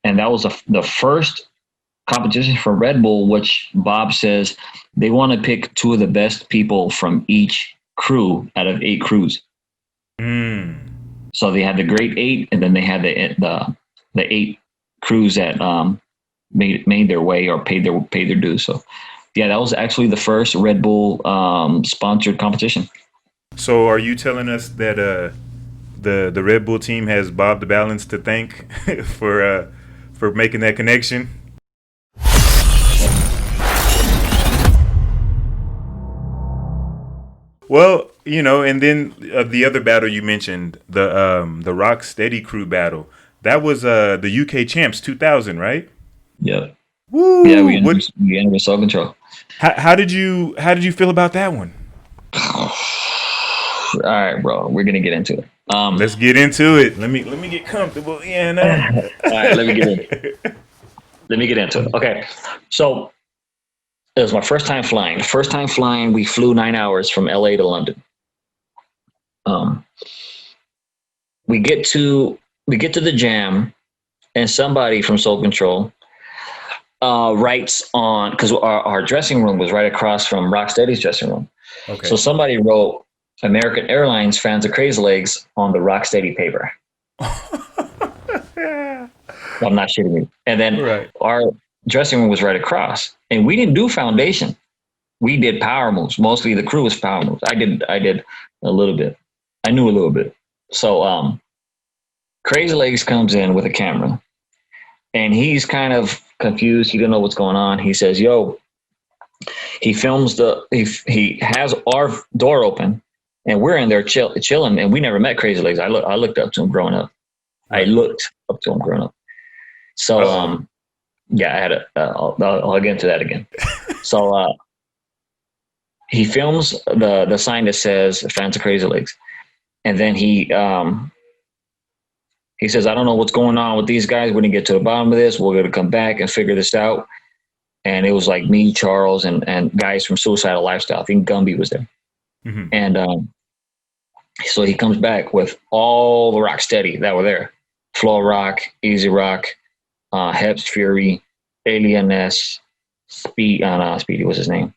and that was the first competition for Red Bull, which Bob says they want to pick 2 of the best people from each crew out of 8 crews. So they had the Great 8, and then they had the 8 crews that made their way or paid their dues. So yeah, that was actually the first Red Bull sponsored competition. So are you telling us that the Red Bull team has Bob the Balance to thank for making that connection? Well, and then the other battle you mentioned, the Rocksteady crew battle, that was the UK Champs 2000, right? Yeah. Woo! Yeah, we ended with Soul Control. How did you feel about that one? All right, bro, we're gonna get into it. Let's get into it. Let me get comfortable. Yeah, no. All right, let me get into it. Okay, so it was my first time flying. First time flying, we flew 9 hours from LA to London. We get to the jam, and somebody from Soul Control writes on, because our dressing room was right across from Rocksteady's dressing room. Okay. So somebody wrote American Airlines fans of Crazy Legs on the Rocksteady paper. I'm not shitting you. And then our dressing room was right across, and we didn't do foundation. We did power moves. Mostly the crew was power moves. I did a little bit. I knew a little bit. So Crazy Legs comes in with a camera, and he's kind of confused. He didn't know what's going on. He says, "Yo," he films he has our door open, and we're in there chilling, and we never met Crazy Legs. I looked up to him growing up. So yeah, I had I'll get into that again. So he films the sign that says "Fans of Crazy Legs," and then he says, "I don't know what's going on with these guys. We're gonna get to the bottom of this. We're gonna come back and figure this out." And it was like me, Charles, and guys from Suicidal Lifestyle. I think Gumby was there. Mm-hmm. And so he comes back with all the Rocksteady that were there: Flow Rock, Easy Rock, Heps Fury, Alien S, Speedy was his name.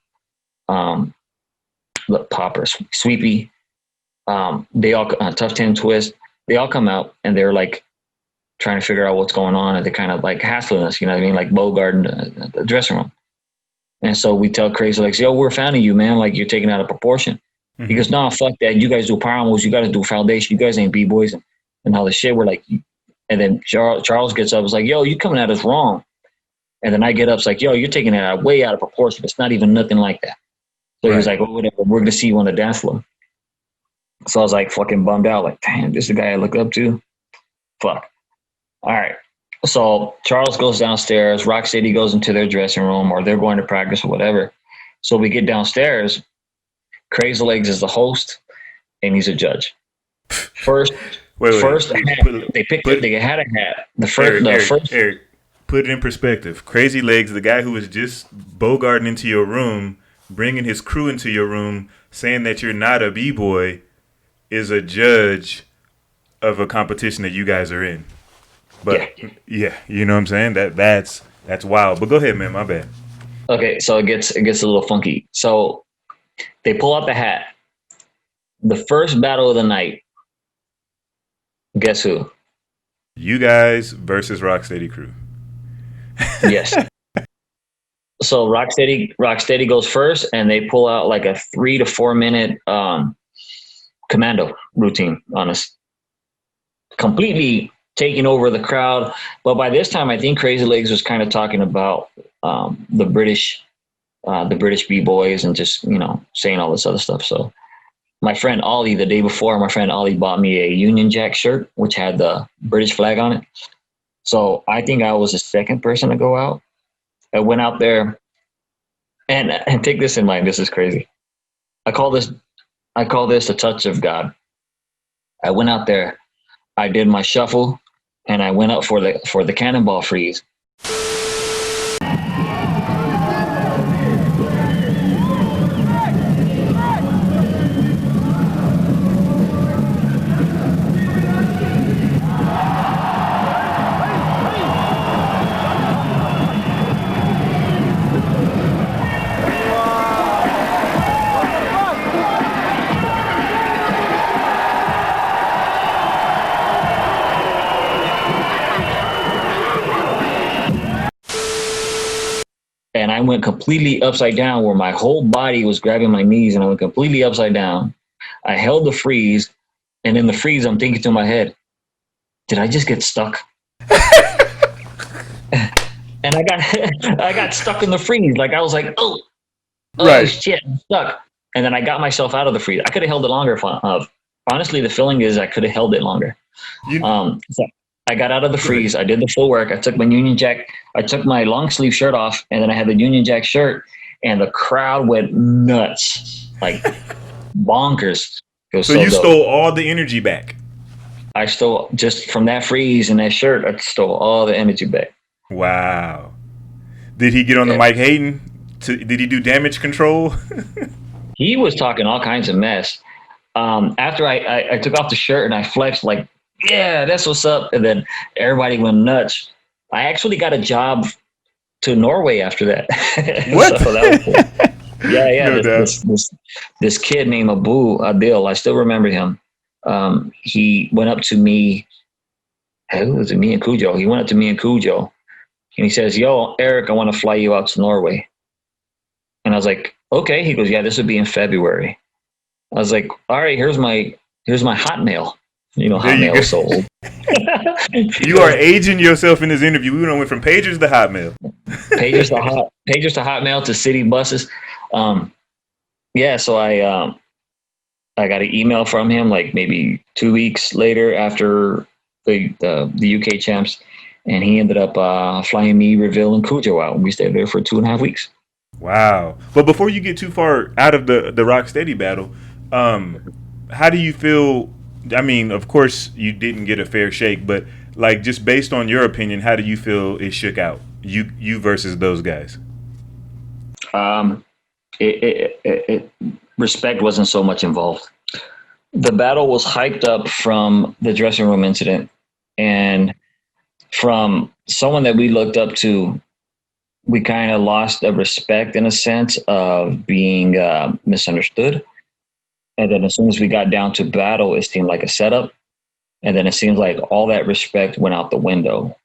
The Popper, Sweepy. They all Tough 10 Twist. They all come out, and they're like trying to figure out what's going on, and they're kind of like hassling us, you know what I mean? Like Bogart in the dressing room. And so we tell Crazy Legs, "Yo, we're a fan of you, man. Like, you're taking out of proportion." Mm-hmm. He goes, "No, fuck that. You guys do power moves. You got to do foundation. You guys ain't B-boys and all this shit." We're like, and then Charles gets up. It's like, "Yo, you coming at us wrong." And then I get up. It's like, "Yo, you're taking it out way out of proportion. It's not even nothing like that." So he was like, "Oh, whatever. We're going to see you on the dance floor." So I was like fucking bummed out. Like, damn, this is the guy I look up to. Fuck. All right. So Charles goes downstairs. Rocksteady goes into their dressing room, or they're going to practice or whatever. So we get downstairs. Crazy Legs is the host, and he's a judge. First, they had a hat. Eric, put it in perspective. Crazy Legs, the guy who was just bogarting into your room, bringing his crew into your room, saying that you're not a B-boy, is a judge of a competition that you guys are in. But yeah, you know what I'm saying? That's wild. But go ahead, man. My bad. Okay, so it gets a little funky. So they pull out the hat. The first battle of the night. Guess who? You guys versus Rocksteady crew. Yes. So Rocksteady goes first, and they pull out like a 3 to 4 minute commando routine on us, completely taking over the crowd. But by this time, I think Crazy Legs was kind of talking about the British B-boys and just, saying all this other stuff. So my friend Ollie, the day before, bought me a Union Jack shirt, which had the British flag on it. So I think I was the second person to go out. I went out there, and take this in mind. This is crazy. I call this a touch of God. I went out there, I did my shuffle, and I went up for the cannonball freeze. I went completely upside down where my whole body was grabbing my knees, and I went completely upside down. I held the freeze, and in the freeze, I'm thinking to my head, did I just get stuck? And I got stuck in the freeze. Like I was like, oh shit, I'm stuck. And then I got myself out of the freeze. I could have held it longer. Honestly, the feeling is I could have held it longer. So I got out of the freeze. I did the full work. I took my Union Jack. I took my long sleeve shirt off, and then I had the Union Jack shirt, and the crowd went nuts, like bonkers. So you stole all the energy back. I stole just from that freeze and that shirt. I stole all the energy back. Wow. Did he get on the mic hating? Did he do damage control? He was talking all kinds of mess. After I took off the shirt and I flexed like, yeah, that's what's up. And then everybody went nuts. I actually got a job to Norway after that. What? So that was cool. Yeah. No this kid named Adil, I still remember him. He went up to me. Who was it? Me and Cujo. He went up to me and Cujo. And he says, yo, Eric, I want to fly you out to Norway. And I was like, okay. He goes, yeah, this would be in February. I was like, all right, here's my Hotmail. Hotmail is so old. You are aging yourself in this interview. We went from pagers to Hotmail. Pagers to Hotmail to city buses. So I got an email from him like maybe 2 weeks later after the UK champs. And he ended up flying me, Reveal, and Cujo out. We stayed there for 2.5 weeks. Wow. But before you get too far out of the Rocksteady battle, how do you feel? I mean, of course, you didn't get a fair shake, but like just based on your opinion, how do you feel it shook out? You versus those guys? Respect wasn't so much involved. The battle was hyped up from the dressing room incident, and from someone that we looked up to, we kind of lost the respect in a sense of being misunderstood. And then as soon as we got down to battle, it seemed like a setup. And then it seems like all that respect went out the window,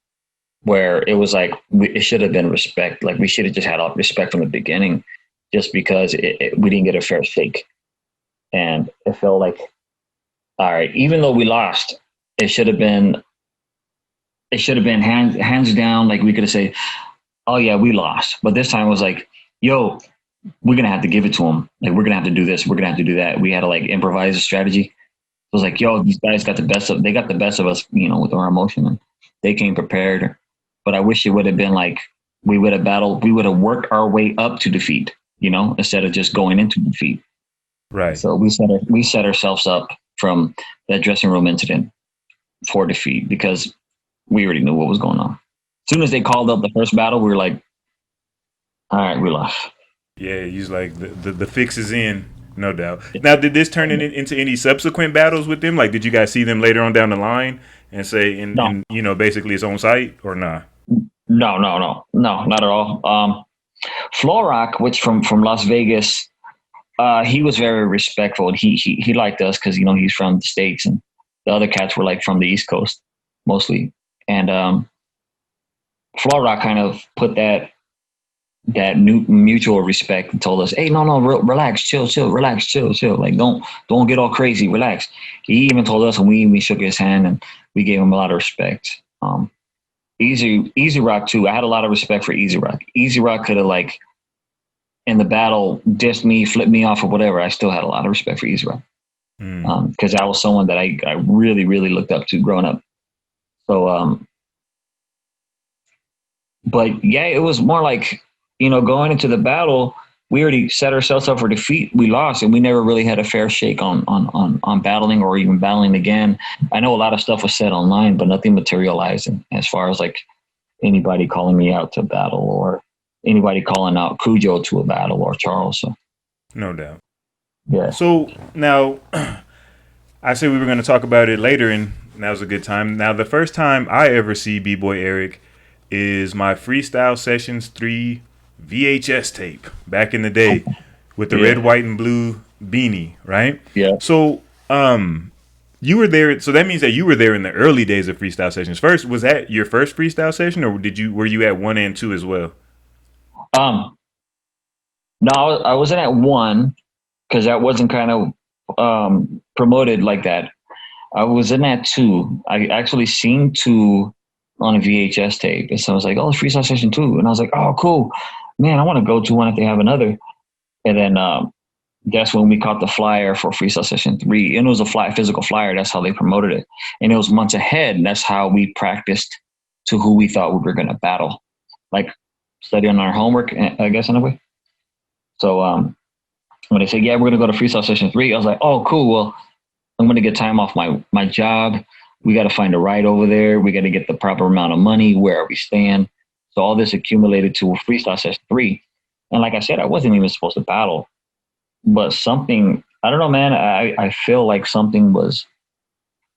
where it was like, it should have been respect. Like we should have just had respect from the beginning, just because we didn't get a fair shake. And it felt like, all right, even though we lost, it should have been hands down. Like we could have said, oh yeah, we lost. But this time it was like, yo, we're going to have to give it to them. Like, we're going to have to do this. We're going to have to do that. We had to like improvise a strategy. It was like, yo, these guys got the best of us, with our emotion, and they came prepared. But I wish it would have been like, we would have battled, we would have worked our way up to defeat, instead of just going into defeat. Right. So we set ourselves up from that dressing room incident for defeat, because we already knew what was going on. As soon as they called up the first battle, we were like, all right, we lost. Yeah, he's like, the fix is in, no doubt. Now, did this turn into any subsequent battles with them? Like, did you guys see them later on down the line and say, basically it's on site, or nah? No, not at all. Florrock, which from Las Vegas, he was very respectful. He liked us because, he's from the States, and the other cats were like from the East Coast mostly. And Florrock kind of put that new mutual respect and told us, hey, no, relax, chill, relax, chill. Like, don't get all crazy, relax. He even told us, and we shook his hand, and we gave him a lot of respect. Easy Rock too. I had a lot of respect for Easy Rock. Easy Rock could have, like, in the battle, dissed me, flipped me off, or whatever. I still had a lot of respect for Easy Rock. Because that was someone that I really, really looked up to growing up. So, but yeah, it was more like, going into the battle, we already set ourselves up for defeat. We lost, and we never really had a fair shake on battling or even battling again. I know a lot of stuff was said online, but nothing materialized as far as like anybody calling me out to battle, or anybody calling out Cujo to a battle, or Charles. So. No doubt. Yeah. So now, I said we were going to talk about it later, and now's a good time. Now, the first time I ever see Bboy Erik is my Freestyle Sessions 3 VHS tape back in the day with the red, white, and blue beanie, right? Yeah. So, you were there. So that means that you were there in the early days of Freestyle Sessions. First, was that your first Freestyle Session, or were you at 1 and 2 as well? No, I wasn't at one because that wasn't kind of promoted like that. I was in at two. I actually seen two on a VHS tape, and so I was like, "Oh, it's Freestyle Session 2," and I was like, "Oh, cool, man! I want to go to one if they have another." And then that's when we caught the flyer for Freestyle Session 3, and it was a physical flyer. That's how they promoted it, and it was months ahead. And that's how we practiced to who we thought we were going to battle, like studying our homework, I guess in a way. So when they said, "Yeah, we're going to go to Freestyle Session 3," I was like, "Oh, cool. Well, I'm going to get time off my job. We got to find a ride over there. We got to get the proper amount of money. Where are we staying?" So all this accumulated to Freestyle Session 3. And like I said, I wasn't even supposed to battle, but something, I don't know, man. I feel like something was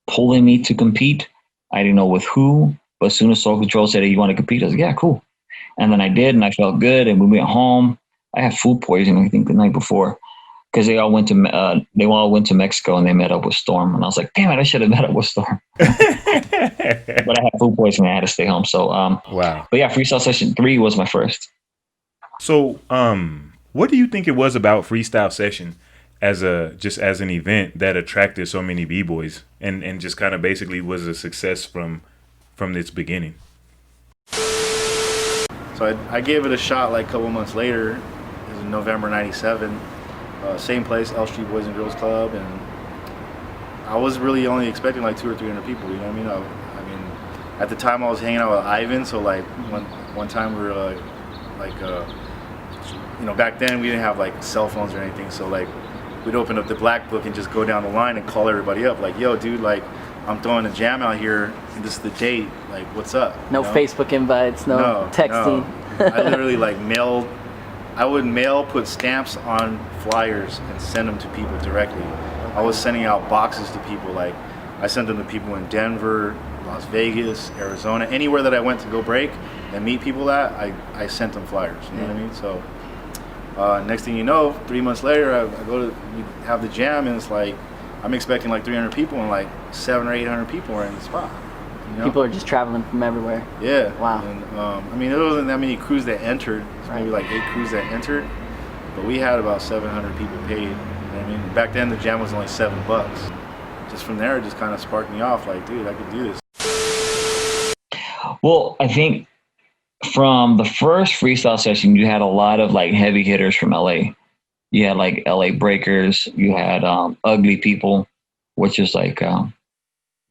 pulling me to compete. I didn't know with who, but as soon as Soul Control said, "Hey, you want to compete?" I was like, "Yeah, cool." And then I did, and I felt good. And we went home. I had food poisoning, I think, the night before, because they all went to Mexico and they met up with Storm, and I was like, "Damn it, I should have met up with Storm." But I had food poisoning, I had to stay home. So wow. But yeah, Freestyle Session 3 was my first. So what do you think it was about Freestyle Session as an event that attracted so many b-boys and just kind of basically was a success from its beginning? So I gave it a shot like a couple months later. It was in November '97. Same place, L Street Boys and Girls Club, and I was really only expecting like 200 or 300 people. You know what I mean? At the time I was hanging out with Ivan, so like one time we were back then we didn't have like cell phones or anything, so like we'd open up the black book and just go down the line and call everybody up, like, "Yo, dude, like I'm throwing a jam out here, and this is the date. Like, what's up?" No Facebook invites, no texting. No. I literally like I would put stamps on flyers and send them to people directly. I was sending out boxes to people. Like, I sent them to people in Denver, Las Vegas, Arizona, anywhere that I went to go break and meet people at, I sent them flyers. You know what I mean? So next thing you know, 3 months later, we have the jam, and it's like, I'm expecting like 300 people, and like 700 or 800 people are in the spot. You know? People are just traveling from everywhere. Yeah. Wow. And there wasn't that many crews that entered. It's maybe like 8 crews that entered, but we had about 700 people paid. You know what I mean? Back then the jam was only $7. Just from there, it just kind of sparked me off. Like, dude, I could do this. Well, I think from the first Freestyle Session, you had a lot of like heavy hitters from LA. You had like LA Breakers. You had Ugly People, which is like the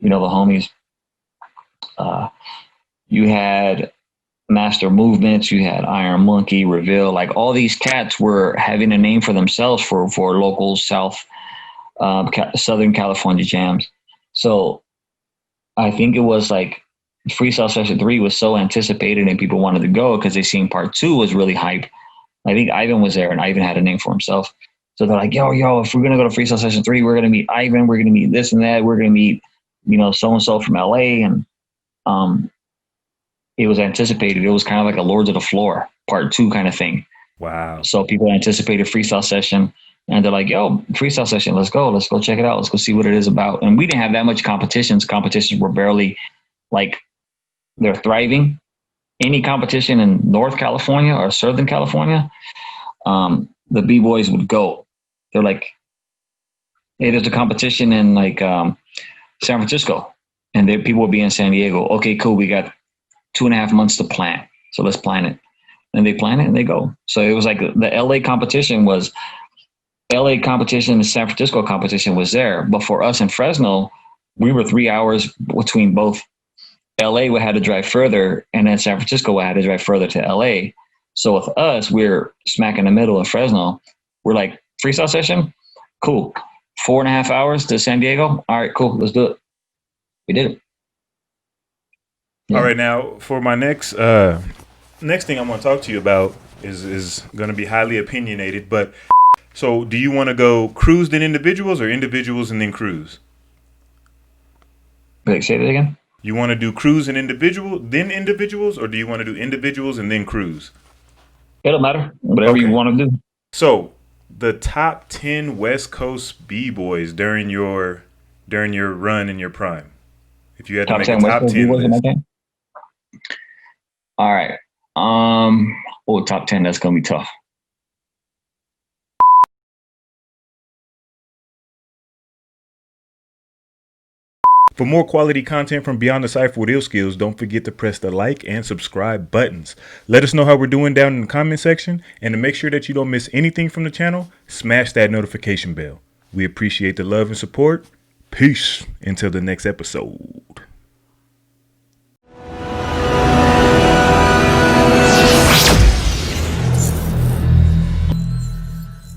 homies. You had Master Movements, you had Iron Monkey, Reveal, like all these cats were having a name for themselves for local Southern California jams. So I think it was like Freestyle Session 3 was so anticipated and people wanted to go because they seen part 2 was really hype. I think Ivan was there, and Ivan had a name for himself. So they're like, yo, if we're going to go to Freestyle Session 3, we're going to meet Ivan, we're going to meet this and that, we're going to meet, so-and-so from LA. And it was anticipated. It was kind of like a Lords of the Floor part 2 kind of thing. Wow. So people anticipated Freestyle Session, and they're like, yo, Freestyle Session, let's go check it out. Let's go see what it is about. And we didn't have that much competitions. Competitions were barely like, they're thriving. Any competition in North California or Southern California, the B-boys would go. They're like, hey, there's a competition in like San Francisco, and people will be in San Diego. Okay, cool. We got 2.5 months to plan. So let's plan it. And they plan it and they go. So it was like the LA competition, the San Francisco competition was there. But for us in Fresno, we were 3 hours between both. LA would have to drive further, and then San Francisco would have to drive further to LA. So with us, we're smack in the middle of Fresno. We're like, Freestyle Session? Cool. 4.5 hours to San Diego? All right, cool. Let's do it. We did it. Yeah. All right, now for my next thing I'm going to talk to you about is going to be highly opinionated. But so, do you want to go crews then individuals, or individuals and then crews? Wait, say that again. You want to do crews and individuals, or do you want to do individuals and then crews? It don't matter. Whatever you want to do. So, the top 10 West Coast B-boys during your run in your prime. If you had to make a top 10 list. All right. Top 10, that's going to be tough. For more quality content from Beyond the Cypher with Illskillz, don't forget to press the like and subscribe buttons. Let us know how we're doing down in the comment section, and to make sure that you don't miss anything from the channel, smash that notification bell. We appreciate the love and support. Peace until the next episode.